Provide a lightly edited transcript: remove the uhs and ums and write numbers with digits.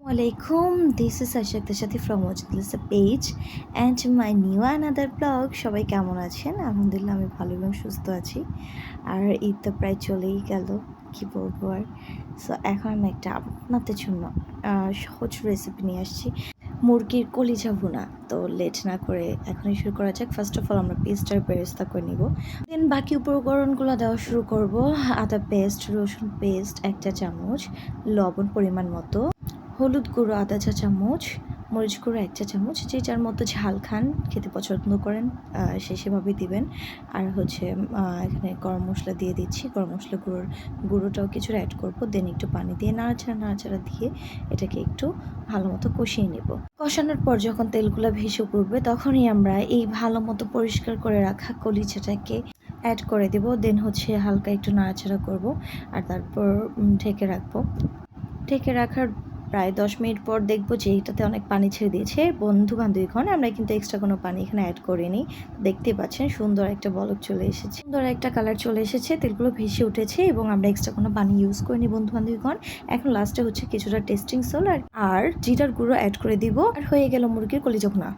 Alaikum, this is Ashakta Shati from Wajidlisa page and my new another blog. সবাই কেমন আছেন? আলহামদুলিল্লাহ আমি ভালো এবং সুস্থ আছি। আর ঈদ তো প্রায় চলেই গেল, কি বলবো আর। সো এখন আমি একটা আপনাদের জন্য সহজ রেসিপি নিয়ে আসছি, মুরগির কলিজা ভুনা। তো লেট না করে এখনই শুরু করা যাক। ফার্স্ট অফ অল আমরা পেস্টটার বেরেস্তা করে নিব, দেন বাকি উপকরণগুলো দেওয়া শুরু করব। আদা পেস্ট, রসুন পেস্ট 1 চা চামচ, লবণ পরিমাণ মতো, হলুদ গুঁড়ো আধা চা চামচ, মরিচ গুঁড়ো 1 চা চামচ, যে যার মতো ঝাল খান খেতে পছন্দ করেন সে সেভাবেই দিবেন। আর হচ্ছে এখানে গরম মশলা দিয়ে দিচ্ছি, গরম মশলা গুঁড়োটাও কিছুটা অ্যাড করবো। দেন একটু পানি দিয়ে নাড়াচাড়া দিয়ে এটাকে একটু ভালো মতো কষিয়ে নেব। কষানোর পর যখন তেলগুলো ভেসে উঠবে তখনই আমরা এই ভালো মতো পরিষ্কার করে রাখা কলিজাটাকে অ্যাড করে দেব। দেন হচ্ছে হালকা একটু নাড়াচাড়া করব আর তারপর ঢেকে রাখবো। ঢেকে রাখার প্রায় 10 মিনিট পর দেখবো যে এটাতে অনেক পানি ছেড়ে দিয়েছে। বন্ধু বান্ধবীগণ, আমরা কিন্তু এক্সট্রা কোনো পানি এখানে অ্যাড করিনি। দেখতে পাচ্ছেন সুন্দর একটা বলক চলে এসেছে, সুন্দর একটা কালার চলে এসেছে, তেলগুলো ভেসে উঠেছে এবং আমরা এক্সট্রা কোনো পানি ইউজ করিনি বন্ধু বান্ধবীগণ। এখন লাস্টে হচ্ছে কিছুটা টেস্টিং সল্ট আর জিরার গুঁড়ো অ্যাড করে দিব, আর হয়ে গেল মুরগির কলিজা ভুনা।